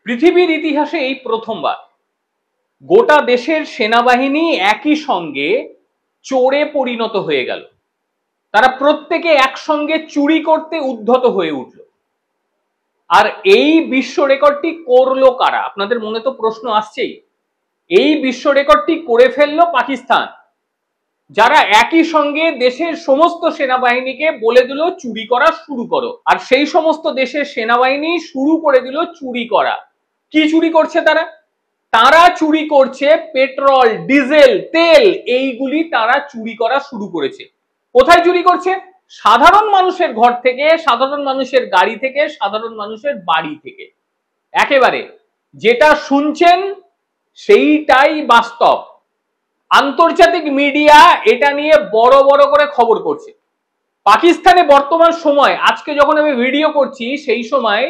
পৃথিবীর ইতিহাসে এই প্রথমবার গোটা দেশের সেনাবাহিনী একই সঙ্গে চোরে পরিণত হয়ে গেল। তারা প্রত্যেকে একসঙ্গে চুরি করতে উদ্ধত হয়ে উঠল। আর এই বিশ্ব রেকর্ডটি করলো কারা? আপনাদের মনে তো প্রশ্ন আসছেই। এই বিশ্ব রেকর্ডটি করে ফেললো পাকিস্তান, যারা একই সঙ্গে দেশের সমস্ত সেনাবাহিনীকে বলে দিল চুরি করা শুরু করো। আর সেই সমস্ত দেশের সেনাবাহিনী শুরু করে দিল চুরি করা। কি চুরি করছে তারা? তারা চুরি করছে পেট্রোল, ডিজেল, তেল, এইগুলি তারা চুরি করা শুরু করেছে। কোথায় চুরি করছে? সাধারণ মানুষের ঘর থেকে, সাধারণ মানুষের গাড়ি থেকে, সাধারণ মানুষের বাড়ি থেকে। একেবারে যেটা শুনছেন সেইটাই বাস্তব। আন্তর্জাতিক মিডিয়া এটা নিয়ে বড় বড় করে খবর করছে। পাকিস্তানে বর্তমান সময়, আজকে যখন আমি ভিডিও করছি সেই সময়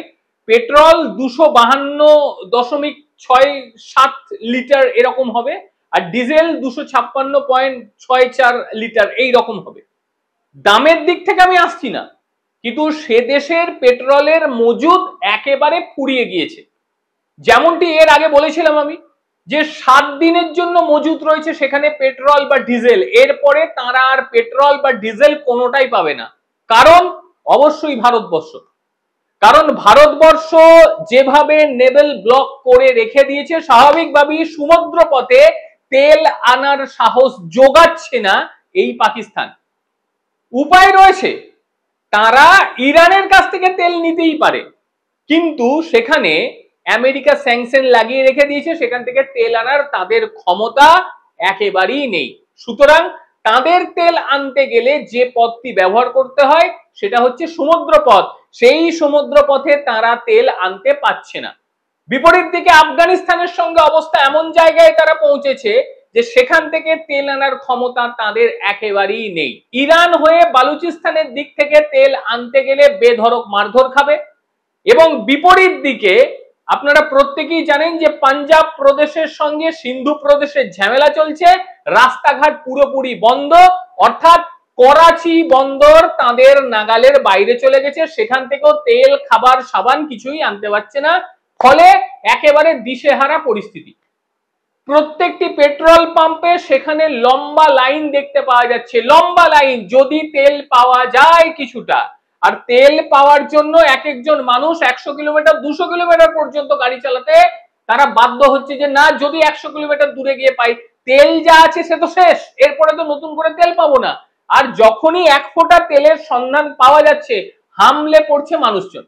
পেট্রোল 252.67 লিটার এরকম হবে, আর ডিজেল 256.64 লিটার এইরকম হবে। দামের দিক থেকে আমি আসছি না, কিন্তু সে দেশের পেট্রোলের মজুদ একেবারে ফুরিয়ে গিয়েছে। যেমনটি এর আগে বলেছিলাম আমি যে 7 দিনের জন্য মজুদ রয়েছে সেখানে পেট্রোল বা ডিজেল, এরপরে তারা আর পেট্রোল বা ডিজেল কোনোটাই পাবে না। কারণ অবশ্যই ভারতবর্ষ। কারণ ভারতবর্ষ যেভাবে নেভেল ব্লক করে রেখে দিয়েছে, স্বাভাবিকভাবেই সমুদ্র পথে তেল আনার সাহস যোগাচ্ছে না এই পাকিস্তান। উপায় রয়েছে, তারা ইরানের কাছ থেকে তেল নিতেই পারে, কিন্তু সেখানে আমেরিকা স্যাংশন লাগিয়ে রেখে দিয়েছে, সেখান থেকে তেল আনার তাদের ক্ষমতা একেবারেই নেই। সুতরাং তাদের তেল আনতে গেলে যে পথটি ব্যবহার করতে হয় সেটা হচ্ছে সমুদ্র পথ। সেই সমুদ্র পথে তারা তেল আনতে পারছে না। বিপরীত দিকে আফগানিস্তানের সঙ্গে অবস্থা এমন জায়গায় তারা পৌঁছেছে যে সেখান থেকে তেল আনার ক্ষমতা তাদের একেবারেই নেই। ইরান হয়ে বালুচিস্তানের দিক থেকে তেল আনতে গেলে বেধড়ক মারধর খাবে। এবং বিপরীত দিকে আপনারা প্রত্যেকেই জানেন যে পাঞ্জাব প্রদেশের সঙ্গে সিন্ধু প্রদেশের ঝামেলা চলছে, রাস্তাঘাট পুরোপুরি বন্ধ, অর্থাৎ করাচি বন্দর তাদের নাগালের বাইরে চলে গেছে, সেখান থেকেও তেল, খাবার, সাবান কিছুই আনতে পারছে না। ফলে একেবারে দিশেহারা পরিস্থিতি। প্রত্যেকটি পেট্রোল পাম্পে সেখানে লম্বা লাইন দেখতে পাওয়া যাচ্ছে, লম্বা লাইন। যদি তেল পাওয়া যায় কিছুটা, আর তেল পাওয়ার জন্য এক একজন মানুষ 100 কিলোমিটার 200 কিলোমিটার পর্যন্ত গাড়ি চালাতে তারা বাধ্য হচ্ছে যে না, যদি 100 কিলোমিটার দূরে গিয়ে পাই, তেল যা আছে সে তো শেষ, এরপরে তো নতুন করে তেল পাবো না। আর যখনই এক ফোঁটা তেলের সন্ধান পাওয়া যাচ্ছে, হামলে পড়ছে মানুষজন।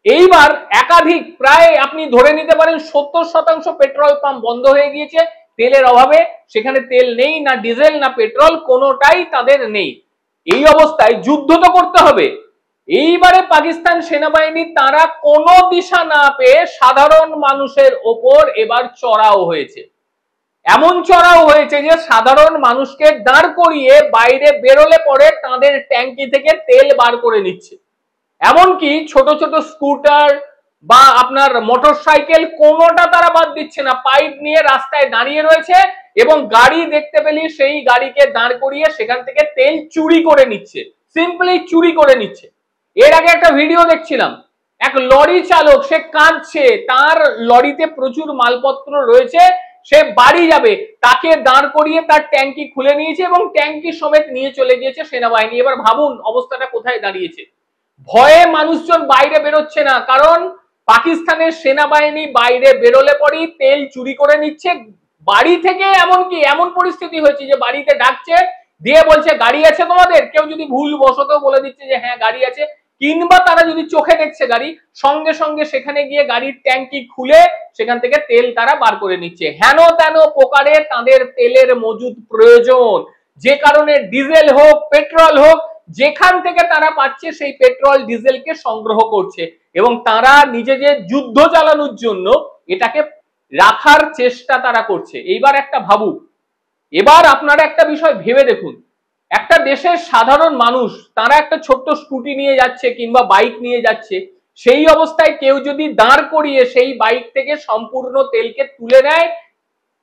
এইবার একাধিক, প্রায় আপনি ধরে নিতে পারেন 70% পেট্রোল পাম্প বন্ধ হয়ে গিয়েছে তেলের অভাবে। সেখানে তেল নেই, না ডিজেল না পেট্রোল, কোনোটাই তাদের নেই। এই অবস্থায় যুদ্ধ তো করতে হবে। এইবারে পাকিস্তান সেনাবাহিনী তারা কোনো দিশা না পেয়ে সাধারণ মানুষের ওপর এবার চড়াও হয়েছে। এমন চড়াও হয়েছে যে সাধারণ মানুষকে দাঁড় করিয়ে বাইরে বেরোলে পরে তাদের ট্যাঙ্কি থেকে তেল বার করে নিচ্ছে। এমনকি ছোট ছোট স্কুটার বা আপনার মোটর সাইকেল কোনোটা তারা বাদ দিচ্ছে না, পাইপ নিয়ে রাস্তায় দাঁড়িয়ে রয়েছে এবং গাড়ি দেখতে পেলে সেই গাড়িকে দাঁড় করিয়ে সেখান থেকে তেল চুরি করে নিচ্ছে, সিম্পলি চুরি করে নিচ্ছে। এর আগে একটা ভিডিও দেখছিলাম, এক লরি চালক, সে কাঁদছে, তার লরিতে প্রচুর মালপত্র রয়েছে, সে বাড়ি যাবে, তাকে দাঁড় করিয়ে তার ট্যাঙ্কি খুলে নিয়েছে এবং ট্যাঙ্কি সমেত নিয়ে চলে গিয়েছে সেনাবাহিনী। এবার ভাবুন অবস্থাটা কোথায় দাঁড়িয়েছে। ভয়ে মানুষজন বাইরে বেরোচ্ছে না, কারণ পাকিস্তানের সেনাবাহিনী বাইরে বেরোলে পরেই তেল চুরি করে নিচ্ছে বাড়ি থেকে। এমনকি এমন পরিস্থিতি হয়েছে যে বাড়িতে ডাকছে, দিয়ে বলছে গাড়ি আছে তোমাদের, কেউ যদি ভুল বশত বলে দিচ্ছে যে হ্যাঁ গাড়ি আছে, কিংবা তারা যদি চোখে দেখছে গাড়ি, সঙ্গে সঙ্গে সেখানে গিয়ে গাড়ির ট্যাঙ্কি খুলে সেখান থেকে তেল তারা বার করে নিচ্ছে। হেন তেন প্রকারে তাদের তেলের মজুদ প্রয়োজন, যে কারণে ডিজেল হোক পেট্রোল হোক, যেখান থেকে তারা পাচ্ছে সেই পেট্রোল ডিজেলকে সংগ্রহ করছে এবং তারা নিজেদের যুদ্ধ চালানোর জন্য এটাকে রাখার চেষ্টা তারা করছে। এইবার একটা ভাবুক, এবার আপনারা একটা বিষয় ভেবে দেখুন, একটা দেশের সাধারণ মানুষ তারা একটা ছোট্ট স্কুটি নিয়ে যাচ্ছে কিংবা বাইক নিয়ে যাচ্ছে, সেই অবস্থায় কেউ যদি দাঁড় করিয়ে সেই বাইক থেকে সম্পূর্ণ তেলকে তুলে নেয়,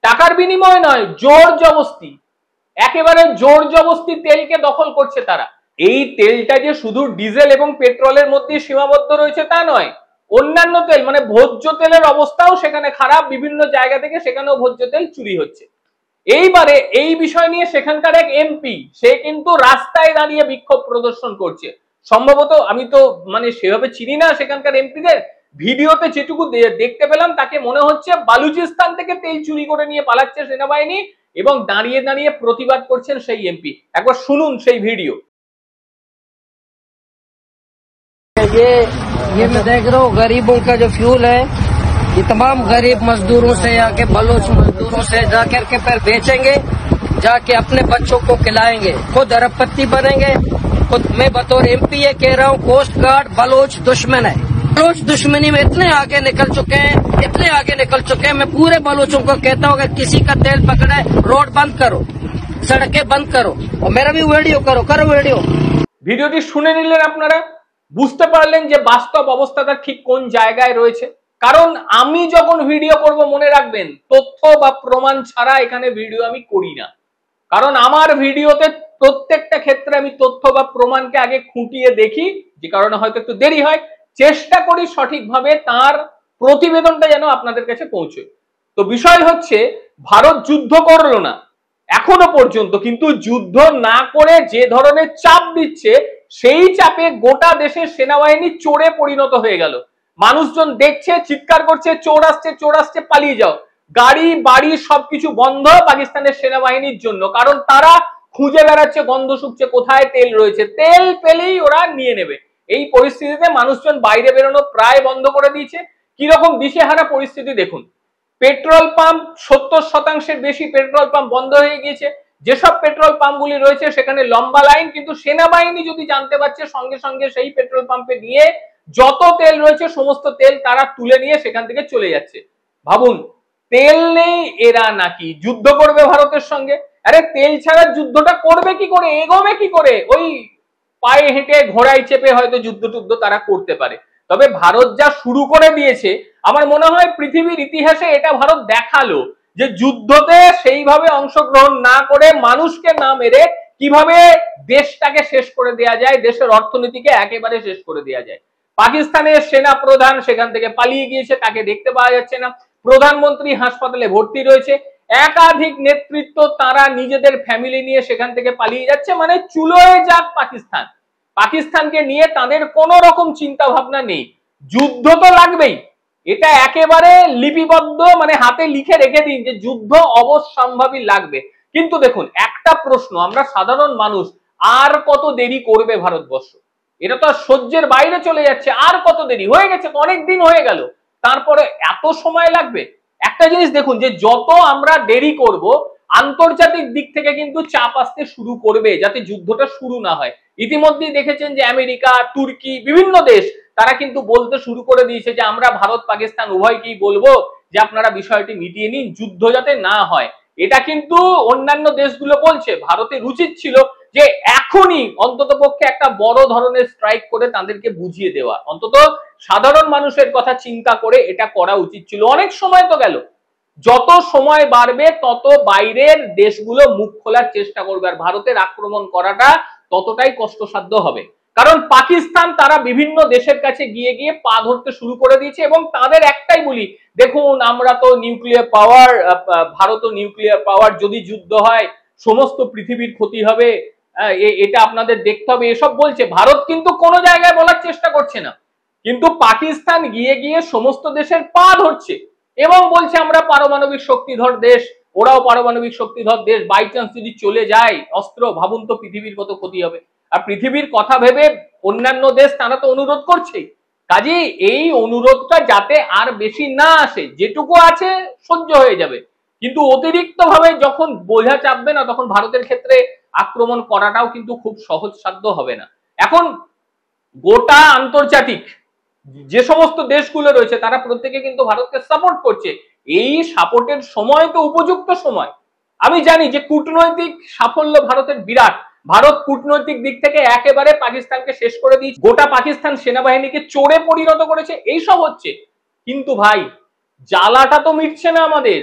টাকার বিনিময়ে নয়, জোর জবস্তি, একেবারে জোর জবস্তি তেলকে দখল করছে তারা। এই তেলটা যে শুধু ডিজেল এবং পেট্রোলের মধ্যে সীমাবদ্ধ রয়েছে তা নয়, অন্যান্য তেল মানে ভোজ্য তেলের অবস্থাও সেখানে খারাপ, বিভিন্ন জায়গা থেকে সেখানেও ভোজ্য তেল চুরি হচ্ছে। এইবারে এই বিষয় নিয়ে সেখানকার এক এমপি সে কিন্তু রাস্তায় দাঁড়িয়ে বিক্ষোভ প্রদর্শন করছে। সম্ভবত আমি তো মানে সেভাবে চিনি না সেখানকার এমপিদের, ভিডিওতে যেটুকু দেখতে পেলাম তাকে মনে হচ্ছে বালুচিস্তান থেকে তেল চুরি করে নিয়ে পালাচ্ছে সেনাবাহিনী এবং দাঁড়িয়ে দাঁড়িয়ে প্রতিবাদ করছেন সেই এমপি। একবার শুনুন সেই ভিডিও। ये मैं देख रहा हूँ गरीबों का जो फ्यूल है, ये तमाम गरीब मजदूरों से आके बलोच मजदूरों से जाकर के फिर बेचेंगे, जाके अपने बच्चों को खिलाएंगे, खुद अरबपति बनेंगे। खुद मैं बतौर एमपी ये कह रहा हूँ, कोस्ट गार्ड बलोच दुश्मन है। बलोच दुश्मनी में इतने आगे निकल चुके हैं, इतने आगे निकल चुके हैं। मैं पूरे बलोचों को कहता हूँ, अगर किसी का तेल पकड़ा है रोड बंद करो, सड़कें बंद करो, और मेरा भी वीडियो करो वीडियो। ভিডিওটি শুনে নিলেন আপনারা, বুঝতে পারলেন যে বাস্তব অবস্থাটা ঠিক কোন জায়গায় রয়েছে। কারণ আমি যখন ভিডিও করব মনে রাখবেন তথ্য বা প্রমাণ ছাড়া এখানে ভিডিও আমি করি না। কারণ আমার ভিডিওতে প্রত্যেকটা ক্ষেত্রে আমি তথ্য বা প্রমাণকে আগে খুঁটিয়ে দেখি, যে কারণে হয়তো একটু দেরি হয়, চেষ্টা করি সঠিকভাবে তার প্রতিবেদনটা যেন আপনাদের কাছে পৌঁছয়। তো বিষয় হচ্ছে ভারত যুদ্ধ করলো না এখনো পর্যন্ত, কিন্তু যুদ্ধ না করে যে ধরনের চাপ দিচ্ছে সেই চাপে গোটা দেশের সেনাবাহিনী চোরে পরিণত হয়ে গেল। মানুষজন দেখছে, চিৎকার করছে, চোর আসছে পালিয়ে যাও। গাড়ি বাড়ি সবকিছু বন্ধ পাকিস্তানের সেনাবাহিনীর জন্য, কারণ তারা খুঁজে বেড়াচ্ছে, গন্ধ শুকছে কোথায় তেল রয়েছে, তেল পেলেই ওরা নিয়ে নেবে। এই পরিস্থিতিতে মানুষজন বাইরে বেরোনো প্রায় বন্ধ করে দিয়েছে। কিরকম দিশেহারা পরিস্থিতি দেখুন। পেট্রোল পাম্প 70% বেশি পেট্রোল পাম্প বন্ধ হয়ে গিয়েছে। যেসব পেট্রোল পাম্পগুলি রয়েছে সেখানে লম্বা লাইন, কিন্তু সেনাবাহিনী যদি জানতে পারছে সঙ্গে সঙ্গে সেই পেট্রোল পাম্পে গিয়ে যত তেল রয়েছে সমস্ত তেল তারা তুলে নিয়ে সেখান থেকে চলে যাচ্ছে। ভাবুন, তেল নেই, এরা নাকি যুদ্ধ করবে ভারতের সঙ্গে। আরে তেল ছাড়া যুদ্ধটা করবে কি করে, এগোবে কি করে? ওই পায়ে হেঁটে ঘোড়ায় চেপে হয়তো যুদ্ধ তারা করতে পারে। তবে ভারত যা শুরু করে দিয়েছে, আমার মনে হয় পৃথিবীর ইতিহাসে এটা ভারত দেখালো যে যুদ্ধতে সেইভাবে অংশগ্রহণ না করে মানুষকে না মেরে কিভাবে দেশটাকে শেষ করে দেয়া যায়, দেশের অর্থনীতিকে একেবারে শেষ করে দেয়া যায়। পাকিস্তানের সেনা প্রধান সেখান থেকে পালিয়ে গিয়েছে, তাকে দেখতে পাওয়া যাচ্ছে না। প্রধানমন্ত্রী হাসপাতালে ভর্তি রয়েছে। একাধিক নেতৃত্ব তারা নিজেদের ফ্যামিলি নিয়ে সেখান থেকে পালিয়ে যাচ্ছে। মানে চুলোয় যাক পাকিস্তান, পাকিস্তানকে নিয়ে তাদের কোনো রকম চিন্তা ভাবনা নেই। যুদ্ধ তো লাগবেই, এটা একেবারে লিপিবদ্ধ, মানে হাতে লিখে রেখে দিন যে যুদ্ধ অবশ্যম্ভাবী লাগবে। কিন্তু দেখুন একটা প্রশ্ন, আমরা সাধারণ মানুষ, আর কত দেরি করবে ভারতবর্ষ? এটা তো সহ্যের বাইরে চলে যাচ্ছে। আর কত দেরি হয়ে গেছে, অনেক দিন হয়ে গেল, তারপরে এত সময় লাগবে? একটা জিনিস দেখুন, যে যত আমরা দেরি করব আন্তর্জাতিক দিক থেকে কিন্তু চাপ আসতে শুরু করবে যাতে যুদ্ধটা শুরু না হয়। ইতিমধ্যেই দেখেছেন যে আমেরিকা, তুর্কি, বিভিন্ন দেশ তারা কিন্তু বলতে শুরু করে দিয়েছে যে আমরা ভারত পাকিস্তান উভয়কেই বলবো যে আপনারা বিষয়টি মিটিয়ে নিন, যুদ্ধ যাতে না হয়। এটা কিন্তু অন্যান্য দেশগুলো বলছে। ভারতের উচিত ছিল যে এখনই অন্ততপক্ষে একটা বড় ধরনের স্ট্রাইক করে তাদেরকে বুঝিয়ে দেওয়া, অন্তত সাধারণ মানুষের কথা চিন্তা করে এটা করা উচিত ছিল। অনেক সময় তো গেল, যত সময় বাড়বে তত বাইরের দেশগুলো মুখ খোলার চেষ্টা করবে, আর ভারতের আক্রমণ করাটা ততটাই কষ্টসাধ্য হবে। কারণ পাকিস্তান তারা বিভিন্ন দেশের কাছে গিয়ে গিয়ে পা ধরতে শুরু করে দিয়েছে এবং তাদের একটাই বলি, দেখুন আমরা তো নিউক্লিয়ার পাওয়ার, ভারতও নিউক্লিয়ার পাওয়ার, যদি যুদ্ধ হয় সমস্ত পৃথিবীর ক্ষতি হবে, এটা আপনাদের দেখতে হবে, এসব বলছে। ভারত কিন্তু কোনো জায়গায় বলার চেষ্টা করছে না, কিন্তু পাকিস্তান গিয়ে গিয়ে সমস্ত দেশের পা ধরছে এবং বলছে আমরা পারমাণবিক শক্তিধর দেশ, ওরাও পারমাণবিক শক্তিধর দেশ, বাই চান্স যদি চলে যায় অস্ত্র, ভাবুন তো পৃথিবীর কত ক্ষতি হবে। আর পৃথিবীর কথা ভেবে অন্যান্য দেশ তারা তো অনুরোধ করছেই। কাজেই এই অনুরোধটা যাতে আর বেশি না আসে, যেটুকু আছে সহ্য হয়ে যাবে, কিন্তু অতিরিক্ত ভাবে যখন বোঝা চাপবে না তখন ভারতের ক্ষেত্রে আক্রমণ করাটাও কিন্তু খুব সহজসাধ্য হবে না। এখন গোটা আন্তর্জাতিক যে সমস্ত দেশগুলো রয়েছে তারা প্রত্যেকে কিন্তু ভারতকে সাপোর্ট করছে। এই সাপোর্টের সময় তো উপযুক্ত সময়। আমি জানি যে কূটনৈতিক সাফল্য ভারতের বিরাট, ভারত কূটনৈতিক দিক থেকে একেবারে পাকিস্তানকে শেষ করে দিয়েছে, গোটা পাকিস্তান সেনাবাহিনীকে চোরে পরিণত করেছে, এইসব হচ্ছে। কিন্তু ভাই জ্বালাটা তো মিটছে না আমাদের।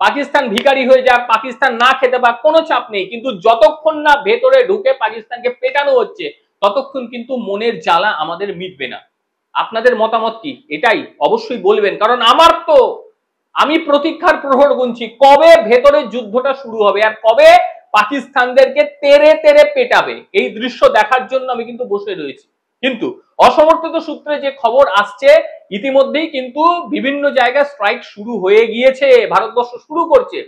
পাকিস্তান ভিখারি হয়ে যাক, পাকিস্তান না খেতে পাক, কোনো চাপ নেই, কিন্তু যতক্ষণ না ভেতরে ঢুকে পাকিস্তানকে পেটানো হচ্ছে ততক্ষণ কিন্তু মনের জ্বালা আমাদের মিটবে না। আপনাদের মতামত কি এটাই অবশ্যই বলবেন, কারণ আমি প্রতীক্ষার প্রহর গুনছি কবে ভেতরের যুদ্ধটা শুরু হবে আর কবে পাকিস্তানদেরকে তেরে তেরে পেটাবে। এই দৃশ্য দেখার জন্য আমি কিন্তু বসে রয়েছি। কিন্তু অসমর্থিত সূত্রে যে খবর আসছে, ইতিমধ্যেই কিন্তু বিভিন্ন জায়গায় স্ট্রাইক শুরু হয়ে গিয়েছে, ভারতবর্ষ শুরু করছে।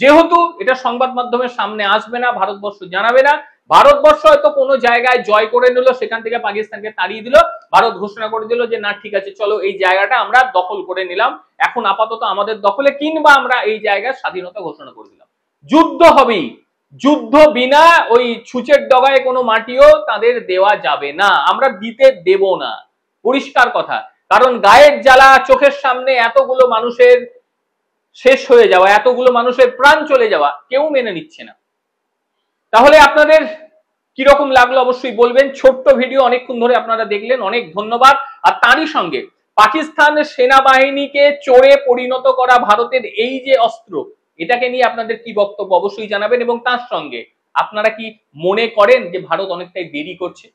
যেহেতু এটা সংবাদ মাধ্যমের সামনে আসবে না, ভারতবর্ষ জানাবে না, ভারতবর্ষ হয়তো কোনো জায়গায় জয় করে নিল, সেখান থেকে পাকিস্তানকে তাড়িয়ে দিল, ভারত ঘোষণা করে দিল যে না ঠিক আছে চলো এই জায়গাটা আমরা দখল করে নিলাম, এখন আপাতত আমাদের দখলে, কিংবা আমরা এই জায়গার স্বাধীনতা ঘোষণা করে দিলাম। যুদ্ধ হবেই, যুদ্ধ বিনা ওই ছুঁচের ডগায় কোনো মাটিও তাদের দেওয়া যাবে না, আমরা দিতে দেব না, পরিষ্কার কথা। কারণ গায়ের জ্বালা, চোখের সামনে এতগুলো মানুষের শেষ হয়ে যাওয়া, এতগুলো মানুষের প্রাণ চলে যাওয়া কেউ মেনে নিচ্ছে না। তাহলে আপনাদের কিরকম লাগলো অবশ্যই বলবেন। ছোট্ট ভিডিও অনেকক্ষণ ধরে আপনারা দেখলেন, অনেক ধন্যবাদ। আর তারই সঙ্গে পাকিস্তান সেনাবাহিনীকে চোরে পরিণত করা ভারতের এই যে অস্ত্র, এটাকে নিয়ে আপনাদের কি বক্তব্য অবশ্যই জানাবেন। এবং তার সঙ্গে আপনারা কি মনে করেন যে ভারত অনেকটাই দেরি করছে?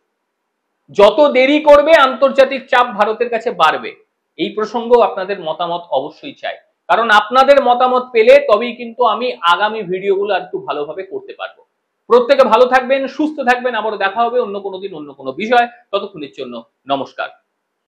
যত দেরি করবে আন্তর্জাতিক চাপ ভারতের কাছে বাড়বে। এই প্রসঙ্গেও আপনাদের মতামত অবশ্যই চাই, কারণ আপনাদের মতামত পেলে তবেই কিন্তু আমি আগামী ভিডিওগুলো আর একটু ভালোভাবে করতে পারবো। প্রত্যেকে ভালো থাকবেন, সুস্থ থাকবেন, আবার দেখা হবে অন্য কোনো দিন অন্য কোনো বিষয়। ততক্ষণের জন্য নমস্কার।